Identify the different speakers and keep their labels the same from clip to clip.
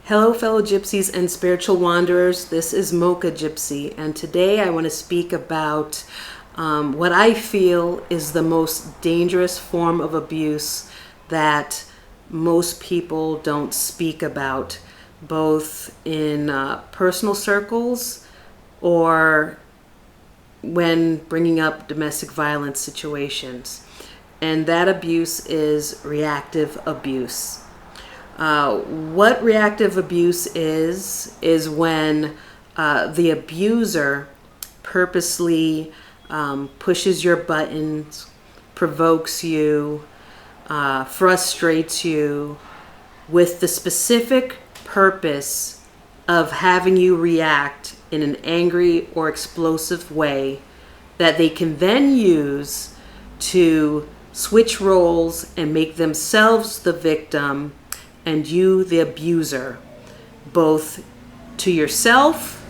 Speaker 1: Hello, fellow gypsies and spiritual wanderers. This is Mocha Gypsy, and today I want to speak about what I feel is the most dangerous form of abuse that most people don't speak about, both in personal circles or when bringing up domestic violence situations. And that abuse is reactive abuse. What reactive abuse is when the abuser purposely pushes your buttons, provokes you, frustrates you with the specific purpose of having you react in an angry or explosive way that they can then use to switch roles and make themselves the victim and you the abuser, both to yourself,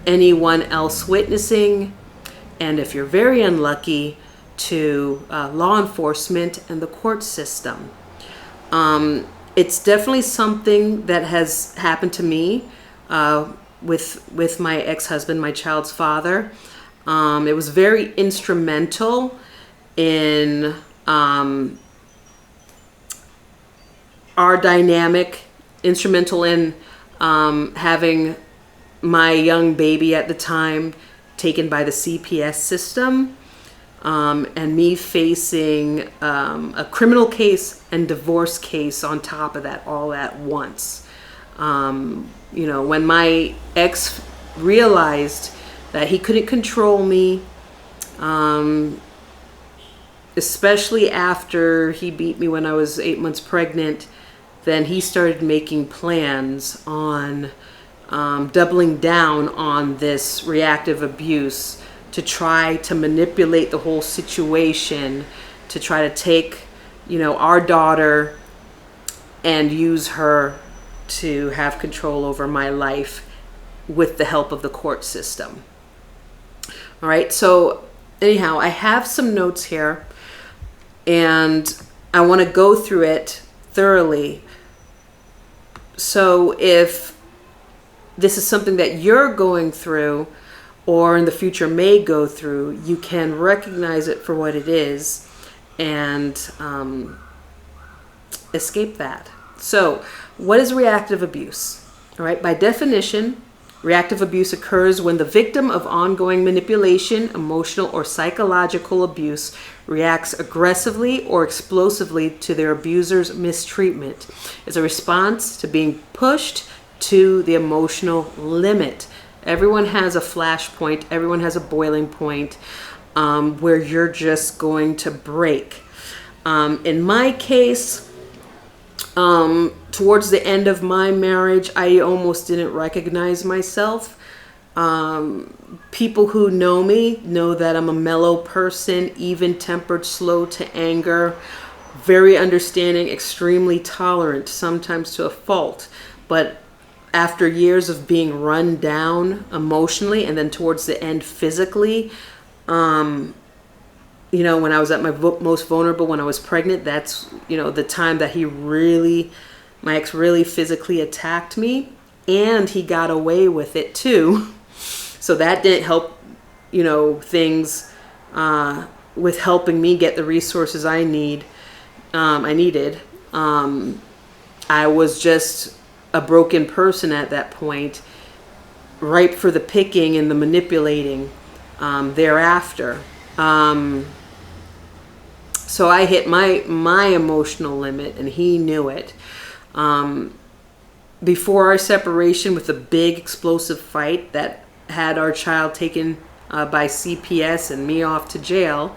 Speaker 1: anyone else witnessing, and if you're very unlucky, to law enforcement and the court system. It's definitely something that has happened to me with my ex-husband, my child's father. It was very instrumental in our dynamic, instrumental in having my young baby at the time taken by the CPS system, and me facing a criminal case and divorce case on top of that all at once. When my ex realized that he couldn't control me, especially after he beat me when I was 8 months pregnant, then he started making plans on doubling down on this reactive abuse to try to manipulate the whole situation, to try to take, our daughter and use her to have control over my life with the help of the court system. All right, so anyhow, I have some notes here and I want to go through it thoroughly. So if this is something that you're going through or in the future may go through, you can recognize it for what it is and escape that. So what is reactive abuse? All right, by definition, reactive abuse occurs when the victim of ongoing manipulation, emotional or psychological abuse reacts aggressively or explosively to their abuser's mistreatment. It's a response to being pushed to the emotional limit. Everyone has a flash point. Everyone has a boiling point where you're just going to break. In my case, towards the end of my marriage, I almost didn't recognize myself. People who know me know that I'm a mellow person, even-tempered, slow to anger, very understanding, extremely tolerant, sometimes to a fault. But after years of being run down emotionally and then towards the end physically, when I was at my most vulnerable, when I was pregnant, that's, the time that my ex really physically attacked me, and he got away with it too. So that didn't help, things with helping me get the resources I needed. I was just a broken person at that point, ripe for the picking and the manipulating thereafter. So I hit my emotional limit, and he knew it. Before our separation, with a big explosive fight that had our child taken by CPS and me off to jail,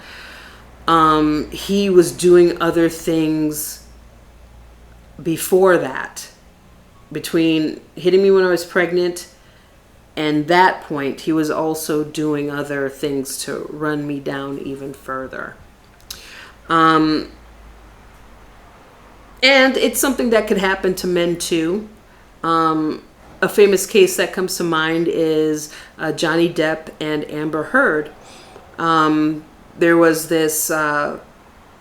Speaker 1: he was doing other things before that. Between hitting me when I was pregnant and that point, he was also doing other things to run me down even further. And it's something that could happen to men too. A famous case that comes to mind is Johnny Depp and Amber Heard. There was this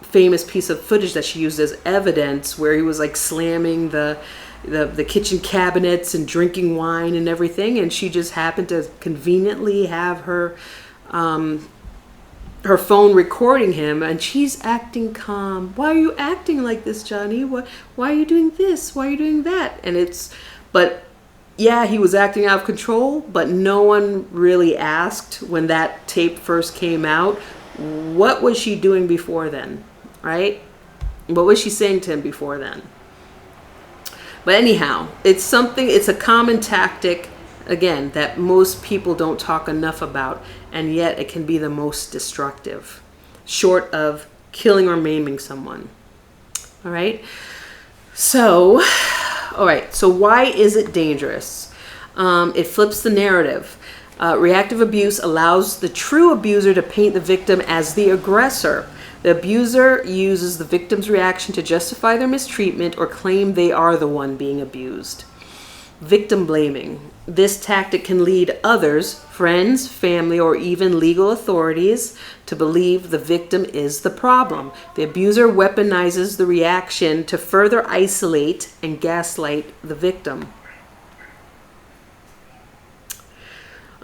Speaker 1: famous piece of footage that she used as evidence where he was like slamming the the kitchen cabinets and drinking wine and everything, and she just happened to conveniently have her her phone recording him, and she's acting calm. Why are you acting like this, Johnny? Why are you doing this? Why are you doing that? But yeah, he was acting out of control, but no one really asked when that tape first came out, what was she doing before then, right? What was she saying to him before then? But anyhow, it's a common tactic, again, that most people don't talk enough about, and yet it can be the most destructive, short of killing or maiming someone. All right? So why is it dangerous? It flips the narrative. Reactive abuse allows the true abuser to paint the victim as the aggressor. The abuser uses the victim's reaction to justify their mistreatment or claim they are the one being abused. Victim blaming. This tactic can lead others, friends, family, or even legal authorities to believe the victim is the problem. The abuser weaponizes the reaction to further isolate and gaslight the victim.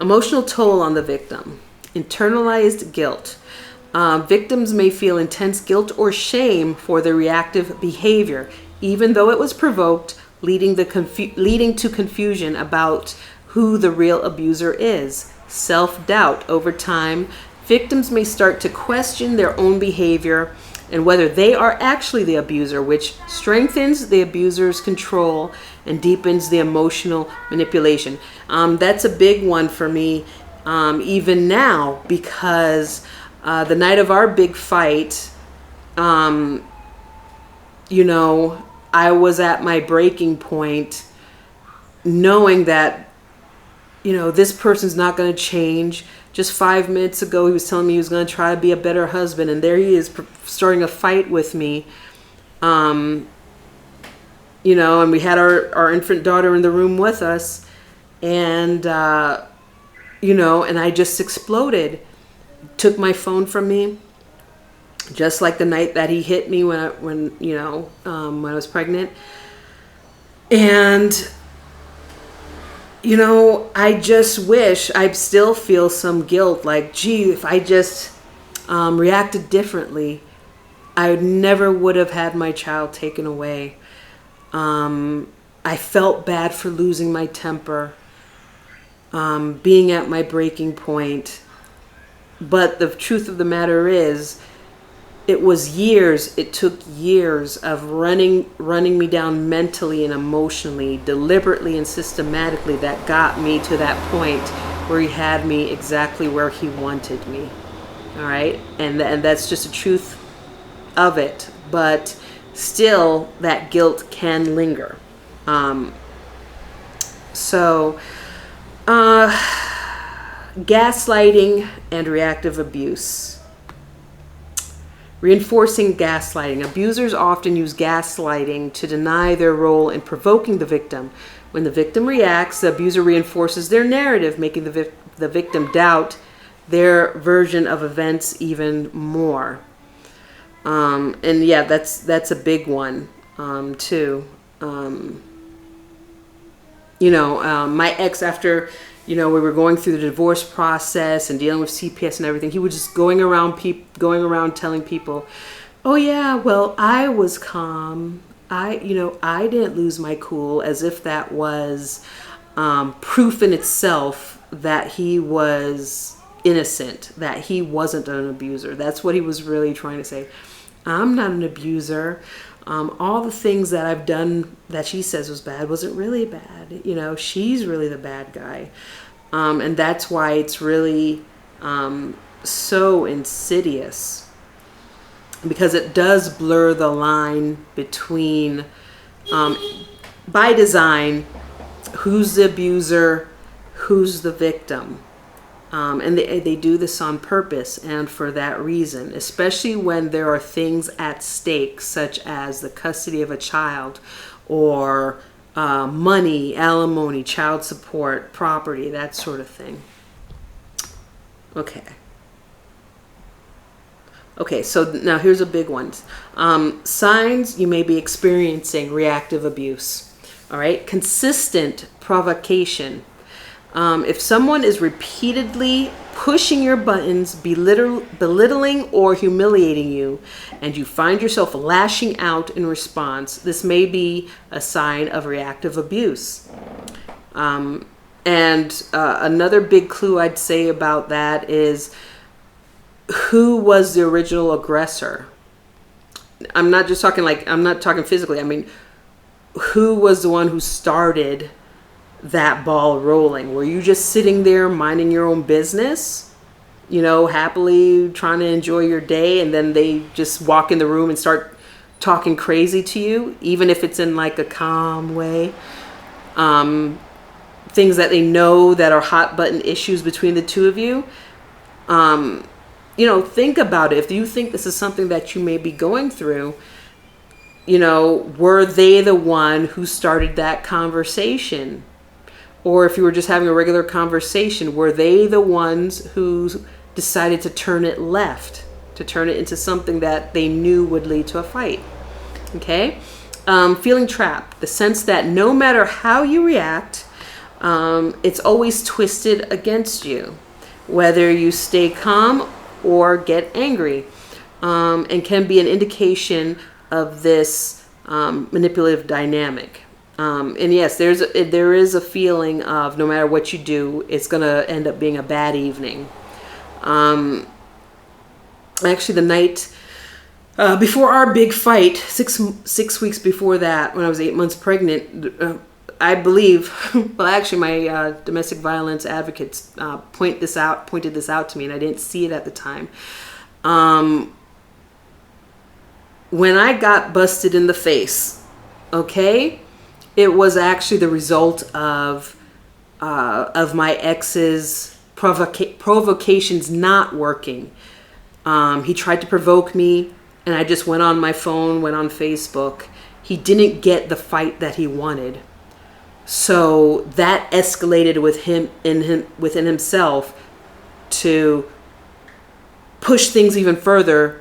Speaker 1: Emotional toll on the victim. Internalized guilt. Victims may feel intense guilt or shame for their reactive behavior, even though it was provoked, leading to confusion about who the real abuser is. Self-doubt. Over time, victims may start to question their own behavior and whether they are actually the abuser, which strengthens the abuser's control and deepens the emotional manipulation. That's a big one for me, even now, because the night of our big fight, I was at my breaking point, knowing that, this person's not going to change. Just 5 minutes ago, he was telling me he was going to try to be a better husband, and there he is starting a fight with me. And we had our infant daughter in the room with us, and and I just exploded. Took my phone from me, just like the night that he hit me when I was pregnant. And I just wish, I still feel some guilt, like, gee, if I just reacted differently, I never would have had my child taken away. I felt bad for losing my temper, being at my breaking point. But the truth of the matter is, it took years of running me down mentally and emotionally, deliberately and systematically, that got me to that point where he had me exactly where he wanted me. All right? And that's just the truth of it. But still, that guilt can linger. Gaslighting and reactive abuse. Reinforcing gaslighting. Abusers often use gaslighting to deny their role in provoking the victim. When the victim reacts, the abuser reinforces their narrative, making the victim doubt their version of events even more. And yeah, that's a big one too. My ex, after we were going through the divorce process and dealing with CPS and everything, he was just going around telling people, oh yeah, well, I was calm. I didn't lose my cool, as if that was proof in itself that he was innocent, that he wasn't an abuser. That's what he was really trying to say. I'm not an abuser. All the things that I've done that she says was bad wasn't really bad. She's really the bad guy. And that's why it's really so insidious, because it does blur the line between, by design, who's the abuser, who's the victim. And they do this on purpose and for that reason, especially when there are things at stake, such as the custody of a child, or money, alimony, child support, property, that sort of thing. Okay, so now here's a big one. Signs you may be experiencing reactive abuse. All right. Consistent provocation. If someone is repeatedly pushing your buttons, belittling or humiliating you, and you find yourself lashing out in response, this may be a sign of reactive abuse. Another big clue I'd say about that is, who was the original aggressor? I'm not talking physically. I mean, who was the one who started that ball rolling? Were you just sitting there minding your own business, happily trying to enjoy your day, and then they just walk in the room and start talking crazy to you, even if it's in like a calm way? Things that they know that are hot button issues between the two of you. Think about it. If you think this is something that you may be going through, were they the one who started that conversation? Or if you were just having a regular conversation, were they the ones who decided to turn it left, to turn it into something that they knew would lead to a fight? Okay? Feeling trapped. The sense that no matter how you react, it's always twisted against you, whether you stay calm or get angry, and can be an indication of this manipulative dynamic. And yes, there is a feeling of no matter what you do, it's going to end up being a bad evening. Actually, the night before our big fight, six weeks before that, when I was 8 months pregnant, I believe, well, actually, my domestic violence advocates pointed this out to me, and I didn't see it at the time. When I got busted in the face, okay, it was actually the result of my ex's provocations not working. He tried to provoke me, and I just went on my phone, went on Facebook. He didn't get the fight that he wanted. So that escalated within himself to push things even further,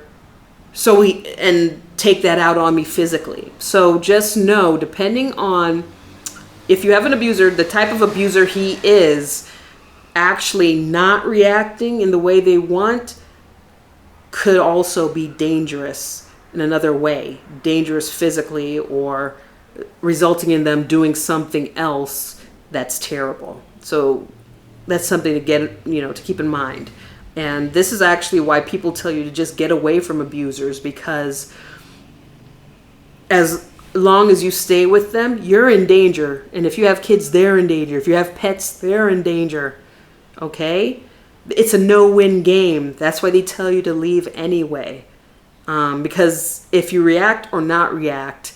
Speaker 1: and take that out on me physically. So just know, depending on if you have an abuser, the type of abuser he is, actually not reacting in the way they want could also be dangerous in another way, dangerous physically, or resulting in them doing something else that's terrible. So that's something to get, to keep in mind. And this is actually why people tell you to just get away from abusers, because as long as you stay with them, you're in danger. And if you have kids, they're in danger. If you have pets, they're in danger. Okay? It's a no-win game. That's why they tell you to leave anyway. Because if you react or not react,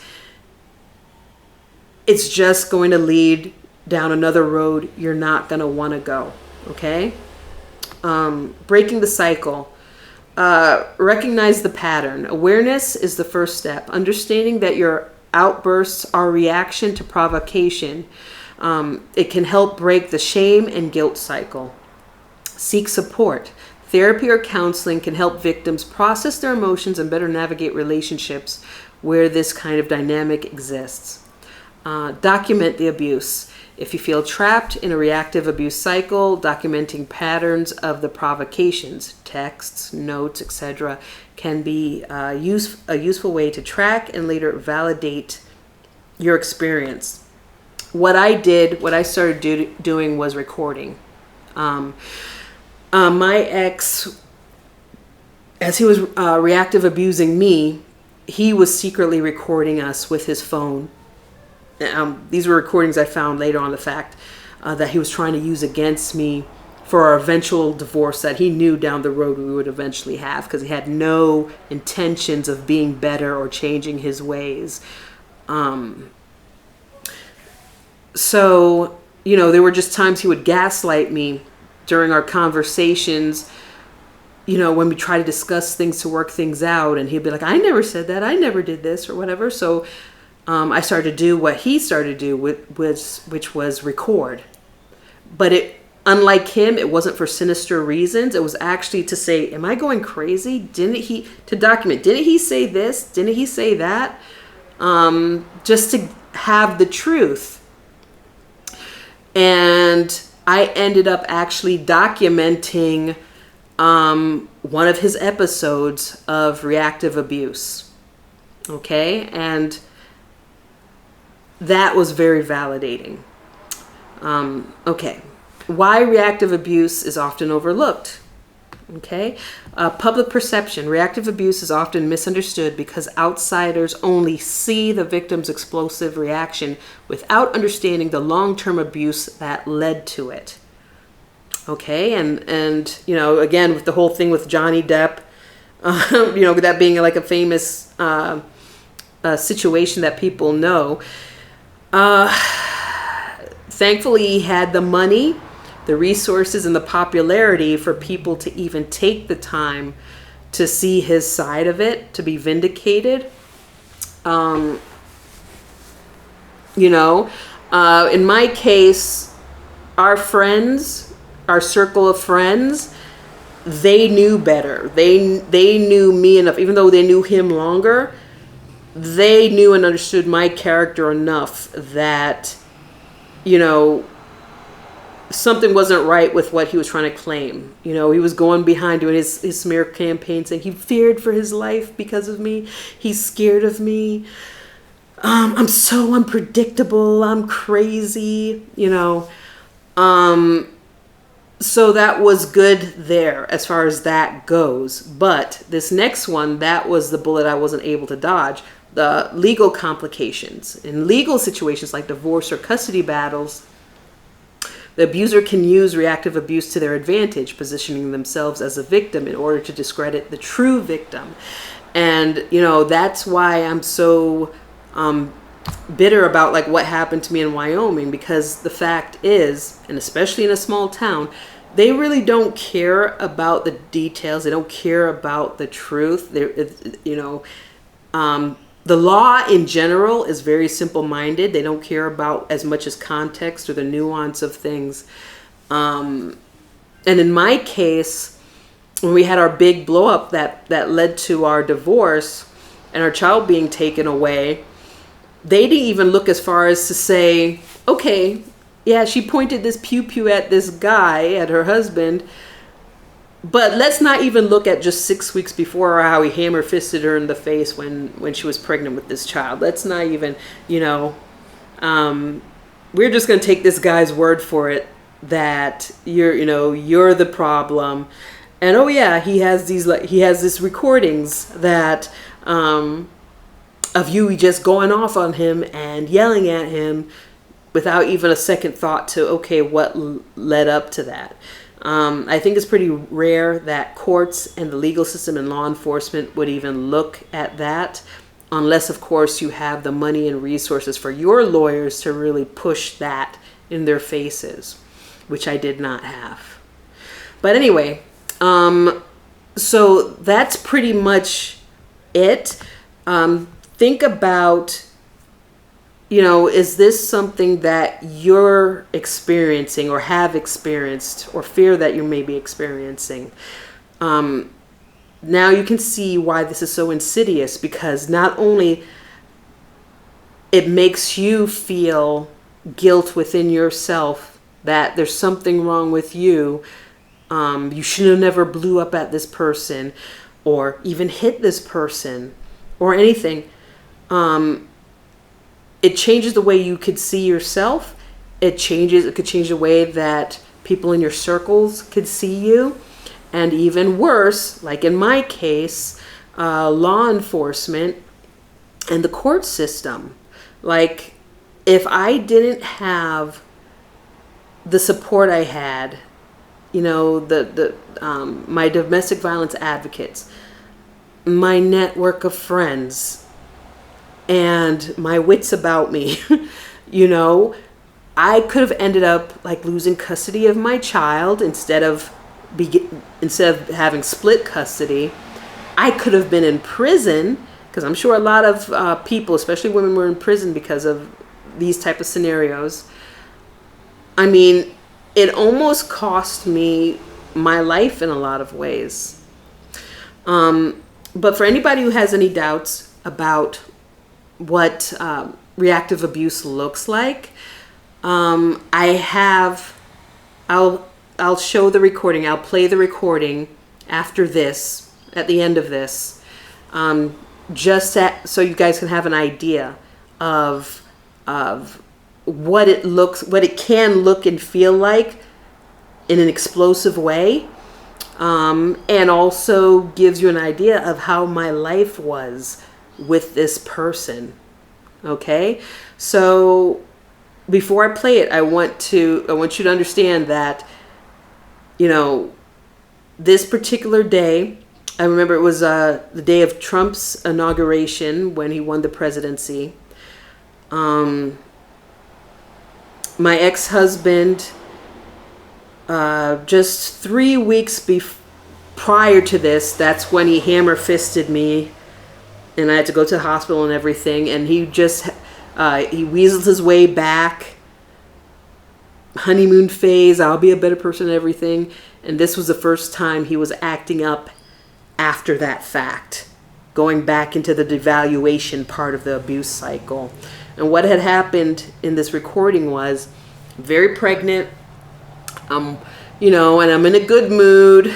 Speaker 1: it's just going to lead down another road you're not going to want to go. Okay? Breaking the cycle. Recognize the pattern. Awareness is the first step. Understanding that your outbursts are reaction to provocation. It can help break the shame and guilt cycle. Seek support. Therapy or counseling can help victims process their emotions and better navigate relationships where this kind of dynamic exists. Document the abuse. If you feel trapped in a reactive abuse cycle, documenting patterns of the provocations, texts, notes, etc., can be a useful way to track and later validate your experience. What I started doing was recording. My ex, as he was reactive abusing me, he was secretly recording us with his phone. These were recordings I found later on the fact that he was trying to use against me for our eventual divorce that he knew down the road we would eventually have, because he had no intentions of being better or changing his ways. So, there were just times he would gaslight me during our conversations, when we try to discuss things to work things out, and he'd be like, I never said that, I never did this, or whatever. So I started to do what he started to do, which was record. But unlike him, it wasn't for sinister reasons. It was actually to say, am I going crazy? To document, didn't he say this? Didn't he say that? Just to have the truth. And I ended up actually documenting one of his episodes of reactive abuse. Okay, and that was very validating. Okay, why reactive abuse is often overlooked. Okay, public perception. Reactive abuse is often misunderstood because outsiders only see the victim's explosive reaction without understanding the long-term abuse that led to it. Okay, and you know, again, with the whole thing with Johnny Depp, you know, that being like a famous situation that people know. Thankfully, he had the money, the resources, and the popularity for people to even take the time to see his side of it, to be vindicated. You know, in my case, our friends, our circle of friends, they knew better. They knew me enough, even though they knew him longer. They knew and understood my character enough that, you know, something wasn't right with what he was trying to claim. You know, he was going behind doing his smear campaign saying he feared for his life because of me. He's scared of me. I'm so unpredictable. I'm crazy, you know. So that was good there as far as that goes. But this next one, that was the bullet I wasn't able to dodge. The legal complications. In legal situations like divorce or custody battles, the abuser can use reactive abuse to their advantage, positioning themselves as a victim in order to discredit the true victim. And, you know, that's why I'm so bitter about like what happened to me in Wyoming, because the fact is, and especially in a small town, they really don't care about the details. They don't care about the truth. You know, the law in general is very simple-minded. They don't care about as much as context or the nuance of things. And in my case, when we had our big blow-up that led to our divorce and our child being taken away, they didn't even look as far as to say, okay, yeah, she pointed this pew-pew at this guy, at her husband, but let's not even look at just 6 weeks before how he hammer-fisted her in the face when she was pregnant with this child. Let's not even, you know, we're just going to take this guy's word for it that you're the problem. And oh yeah, he has these recordings that of you just going off on him and yelling at him without even a second thought to, okay, what led up to that. I think it's pretty rare that courts and the legal system and law enforcement would even look at that, unless, of course, you have the money and resources for your lawyers to really push that in their faces, which I did not have. But anyway, so that's pretty much it. Think about, you know, is this something that you're experiencing or have experienced or fear that you may be experiencing? Now you can see why this is so insidious, because not only it makes you feel guilt within yourself that there's something wrong with you. You should have never blew up at this person or even hit this person or anything. It changes the way you could see yourself. It could change the way that people in your circles could see you. And even worse, like in my case, law enforcement and the court system. Like, if I didn't have the support I had, you know, my domestic violence advocates, my network of friends, and my wits about me, you know, I could have ended up like losing custody of my child instead of having split custody. I could have been in prison, because I'm sure a lot of people, especially women, were in prison because of these type of scenarios. I mean, it almost cost me my life in a lot of ways. But for anybody who has any doubts about what reactive abuse looks like. I'll show the recording. I'll play the recording after this, at the end of this, so you guys can have an idea of what it can look and feel like in an explosive way, and also gives you an idea of how my life was with this person. Okay, so before I play it, I want you to understand that, you know, this particular day, I remember it was the day of Trump's inauguration when he won the presidency. My ex-husband, just 3 weeks prior to this, that's when he hammer-fisted me, and I had to go to the hospital and everything, and he weaseled his way back, honeymoon phase, I'll be a better person and everything, and this was the first time he was acting up after that fact, going back into the devaluation part of the abuse cycle. And what had happened in this recording was, very pregnant, you know, and I'm in a good mood,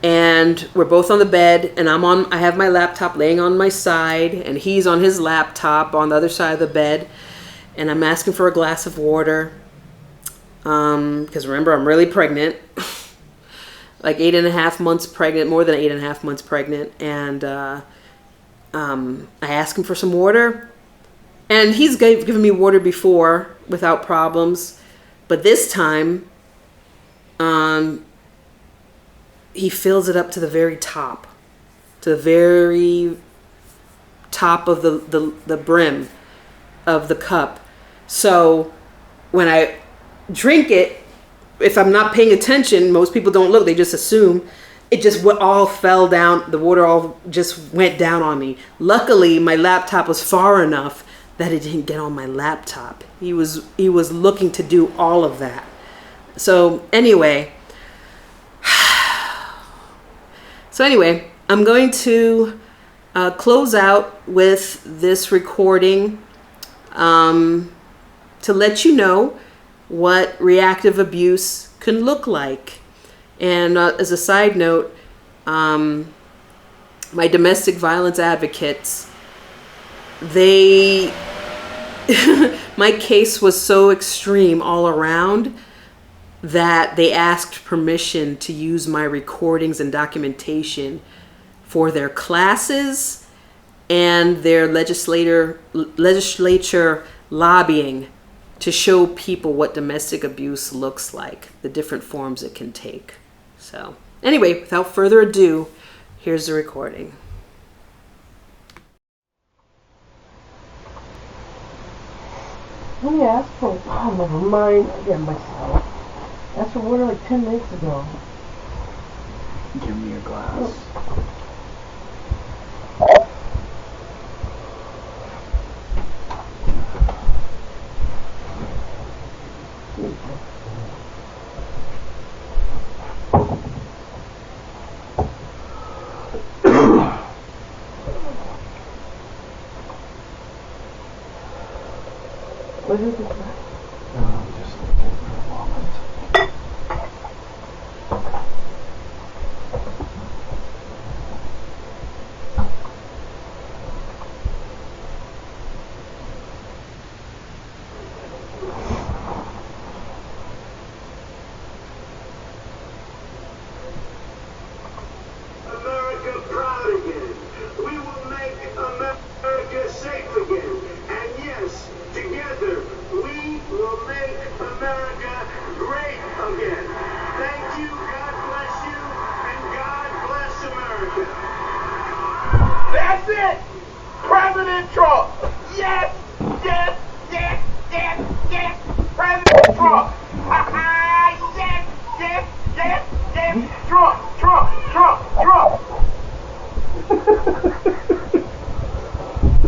Speaker 1: and we're both on the bed, and I have my laptop laying on my side, and he's on his laptop on the other side of the bed, and I'm asking for a glass of water, because remember, I'm really pregnant, like 8.5 months pregnant, more than 8.5 months pregnant, and I ask him for some water, and he's given me water before without problems, but this time, he fills it up to the very top of the brim of the cup. So when I drink it, if I'm not paying attention, most people don't look, they just assume, it just all fell down, the water all just went down on me. Luckily, my laptop was far enough that it didn't get on my laptop. He was looking to do all of that. So anyway, I'm going to close out with this recording to let you know what reactive abuse can look like. And as a side note, my domestic violence advocates, my case was so extreme all around that they asked permission to use my recordings and documentation for their classes and their legislature lobbying to show people what domestic abuse looks like, the different forms it can take. So anyway, without further ado, here's the recording.
Speaker 2: Let me ask for, oh, never mind, I get myself. That's for water like 10 minutes ago.
Speaker 3: Give me your glass.
Speaker 2: What is it?
Speaker 3: Just hold it for a moment.
Speaker 4: America proud again. We will make America safe again. And yes, together, we will make America great again. Thank you, God bless you, and God bless America.
Speaker 5: That's it! President Trump! Yes! Yes! Yes! Yes! Yes! President Trump! Ha ha! Yes! Yes! Yes! Yes! Trump! Trump! Trump! Trump!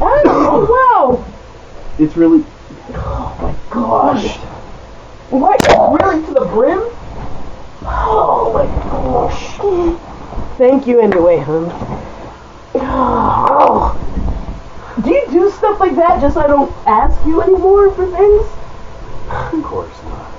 Speaker 2: Oh, wow!
Speaker 3: It's really...
Speaker 2: Oh my gosh! What? Really to the brim? Oh my gosh! Thank you anyway, hon. Oh. Do you do stuff like that just so I don't ask you anymore for things?
Speaker 3: Of course not.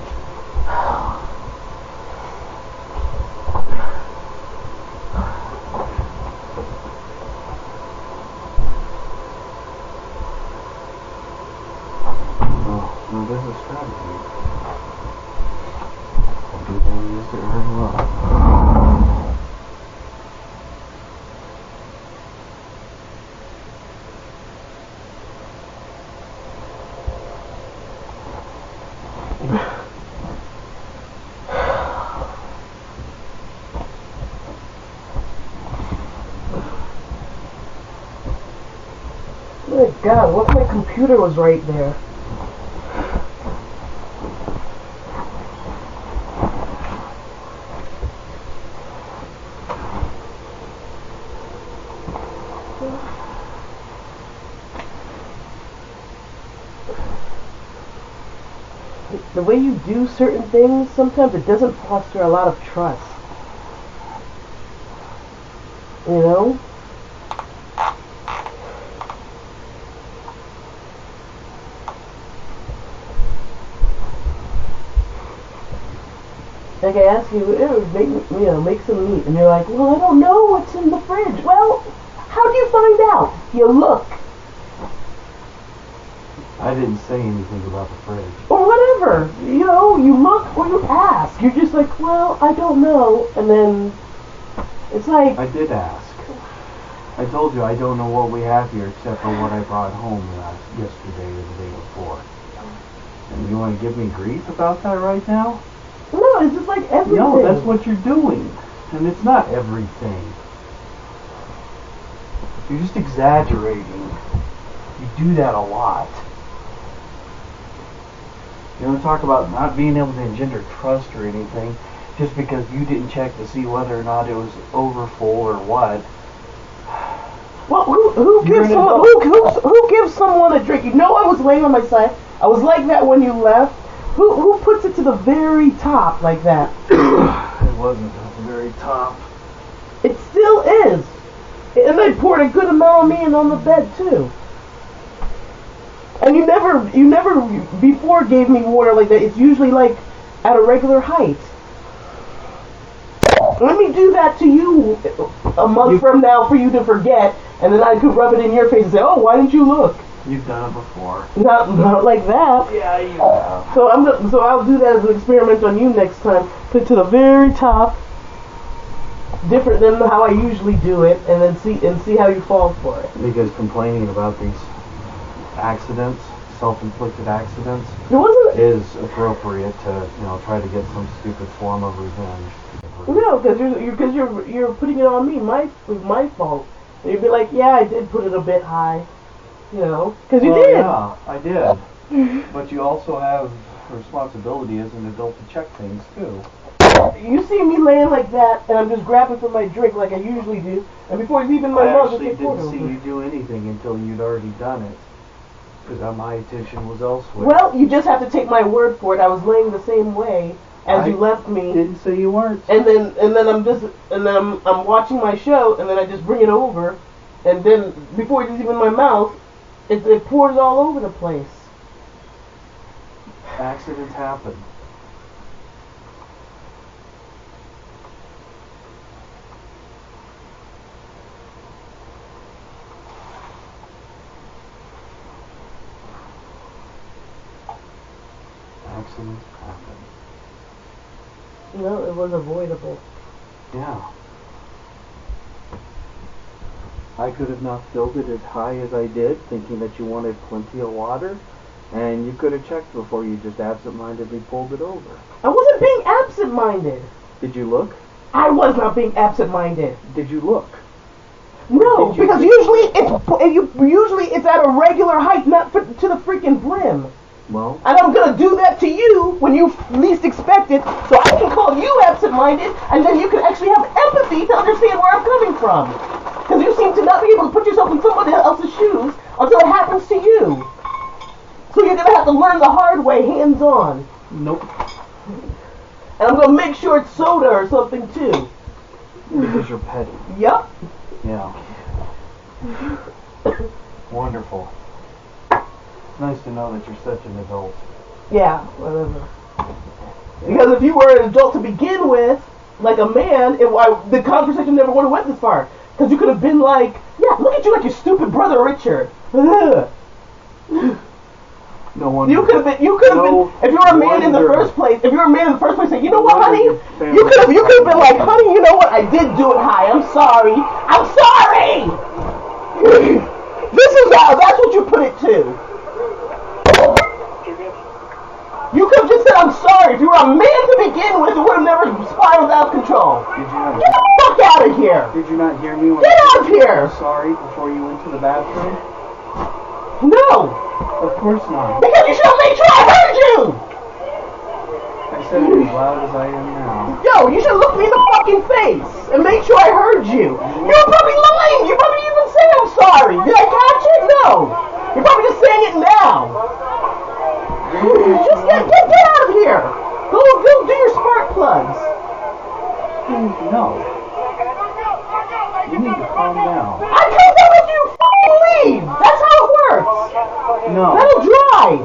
Speaker 3: No, there's a strategy. People use it very well.
Speaker 2: My God, what if my computer was right there? The way you do certain things, sometimes it doesn't foster a lot of trust. You know? Like I ask you, make some meat, and you're like, well, I don't know what's in the fridge. Well, how do you find out? You look.
Speaker 3: I didn't say anything about the fridge.
Speaker 2: Or whatever. You know, you look or you ask. You're just like, well, I don't know. And then it's like...
Speaker 3: I did ask. I told you I don't know what we have here except for what I brought home yesterday or the day before. And you want to give me grief about that right now?
Speaker 2: No, it's just like everything.
Speaker 3: No, that's what you're doing. And it's not everything. You're just exaggerating. You do that a lot. You want to talk about not being able to engender trust or anything just because you didn't check to see whether or not it was over full or what.
Speaker 2: Well, who gives someone a drink? You know, I was laying on my side. I was like that when you left. Who puts it to the very top like that?
Speaker 3: It wasn't at the very top.
Speaker 2: It still is. And they poured a good amount on me and on the bed too. And you never before gave me water like that. It's usually like at a regular height. Let me do that to you a month from now for you to forget, and then I could rub it in your face and say, oh, why didn't you look?
Speaker 3: You've done it before.
Speaker 2: Not like that.
Speaker 3: Yeah, you have.
Speaker 2: So I'll do that as an experiment on you next time. Put it to the very top, different than how I usually do it, and then see how you fall for it.
Speaker 3: Because complaining about these accidents, self-inflicted accidents, is appropriate to try to get some stupid form of revenge.
Speaker 2: No, because you're putting it on me. It was my fault. And you'd be like, yeah, I did put it a bit high. Because you did.
Speaker 3: Yeah, I did. But you also have a responsibility as an adult to check things, too.
Speaker 2: You see me laying like that, and I'm just grabbing for my drink like I usually do, and before it's even my mouth,
Speaker 3: I actually didn't see you do anything until you'd already done it. Because my attention was elsewhere.
Speaker 2: Well, you just have to take my word for it. I was laying the same way as you left me.
Speaker 3: Didn't say you weren't.
Speaker 2: And then I'm watching my show, and then I just bring it over, and then before it's even in my mouth, it pours all over the place.
Speaker 3: Accidents happen. Accidents happen.
Speaker 2: No, it was avoidable.
Speaker 3: Yeah. I could have not filled it as high as I did, thinking that you wanted plenty of water, and you could have checked before you just absent-mindedly pulled it over.
Speaker 2: I wasn't being absent-minded.
Speaker 3: Did you look?
Speaker 2: I was not being absent-minded.
Speaker 3: Did you look?
Speaker 2: No, because usually it's at a regular height, not to the freaking brim.
Speaker 3: Well,
Speaker 2: and I'm gonna do that to you when you least expect it, so I can call you absent-minded, and then you can actually have empathy to understand where I'm coming from. Because you seem to not be able to put yourself in somebody else's shoes until it happens to you. So you're gonna have to learn the hard way, hands-on.
Speaker 3: Nope.
Speaker 2: And I'm gonna make sure it's soda or something too.
Speaker 3: Because you're petty.
Speaker 2: Yup.
Speaker 3: Yeah. Wonderful. Nice to know that you're such an adult.
Speaker 2: Yeah, whatever. Because if you were an adult to begin with, like a man, the conversation never would have went this far. Because you could have been like, yeah, look at you like your stupid brother Richard.
Speaker 3: No wonder.
Speaker 2: You could have been, if you were a man in the first place, saying, you know what, honey? You could have been like, honey, you know what? I did do it high. I'm sorry. That's what you put it to. You could have just said, I'm sorry. If you were a man to begin with, it would have never spiraled out of control. Get the fuck out of here.
Speaker 3: Did you not hear me when
Speaker 2: Get out of here.
Speaker 3: I'm sorry before you went to the bathroom?
Speaker 2: No.
Speaker 3: Of course not.
Speaker 2: Because you should have made sure I heard you.
Speaker 3: I said it as loud as I am now.
Speaker 2: Yo, you should look me in the fucking face and make sure I heard you. You were probably lying. You probably didn't even say I'm sorry. Did I catch it? No. You're probably just saying it now. Just get out of here. Go do your spark plugs.
Speaker 3: No. You need to calm down.
Speaker 2: I can't go if you fucking leave. That's how it works.
Speaker 3: No.
Speaker 2: That'll dry.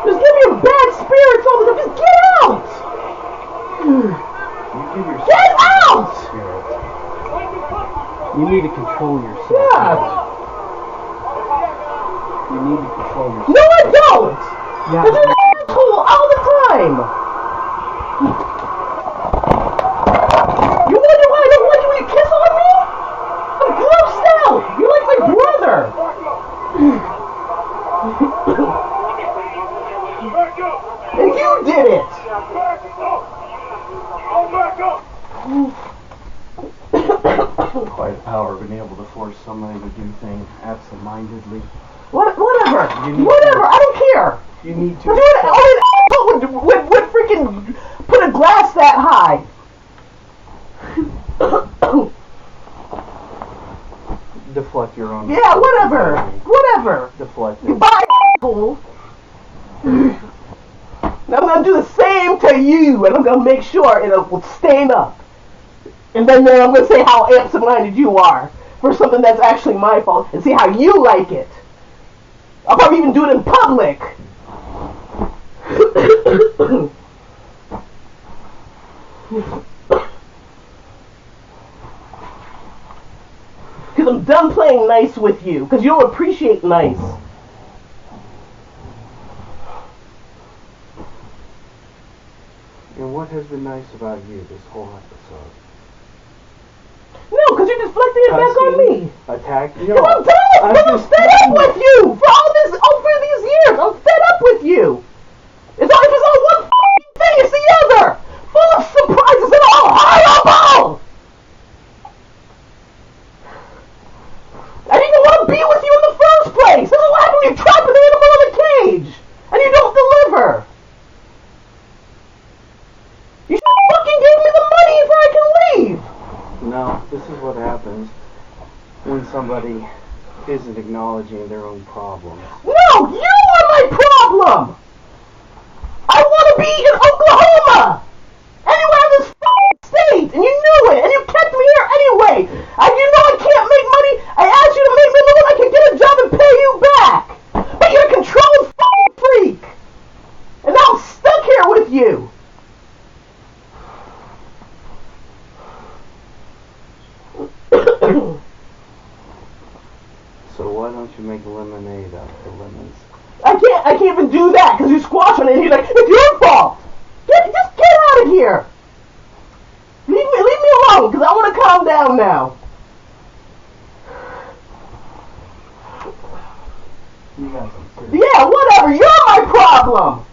Speaker 2: Just give me a bad spirits all the time. Just get out.
Speaker 3: You give yourself
Speaker 2: Get out.
Speaker 3: spirit. You need to control yourself.
Speaker 2: Yeah.
Speaker 3: You need to control yourself.
Speaker 2: No, I don't.
Speaker 3: Yeah.
Speaker 2: Because you're an asshole all the time. You wonder why I don't like it when you kiss on me? I'm grossed out. You're like my brother. And you did it.
Speaker 3: Quite a power being able to force somebody to do things absent-mindedly.
Speaker 2: Whatever.
Speaker 3: To-
Speaker 2: I don't care.
Speaker 3: You need to.
Speaker 2: Only an asshole would freaking put a glass that high.
Speaker 3: Deflect your own.
Speaker 2: Yeah, whatever.
Speaker 3: Deflect it.
Speaker 2: Goodbye, asshole. Now I'm gonna do the same to you, and I'm gonna make sure it will stand up. And then I'm gonna say how absent-minded you are for something that's actually my fault, and see how you like it. I'll probably even do it in public. Because I'm done playing nice with you, because you don't appreciate nice.
Speaker 3: And what has been nice about you this whole episode?
Speaker 2: No, because you're deflecting it back on me.
Speaker 3: Attacking?
Speaker 2: No. I'm done. I'm fed up with you for over these years. I'm fed up with you. It's all, if it's all one fucking thing, it's the other. Full of surprises and all horrible. I didn't even want to be with you in the first place. This is what happens when you trap an animal in a cage and you don't deliver. You should have fucking gave me the money before I can leave.
Speaker 3: No, this is what happens when somebody isn't acknowledging their own problems.
Speaker 2: No, you are my problem. I want to be in Oklahoma. Anywhere in this fucking state, and you knew it, and you kept me here anyway. You know I can't make money. I asked you to make me money when I can get a job and pay you back. But you're a controlled fucking freak. And now I'm stuck here with you.
Speaker 3: So why don't you make lemonade out of the lemons?
Speaker 2: I can't even do that because you squash on it and you're like, it's your fault. Just get out of here. Leave me alone because I want to calm down now.
Speaker 3: You got some serious.
Speaker 2: Yeah, whatever. You're my problem.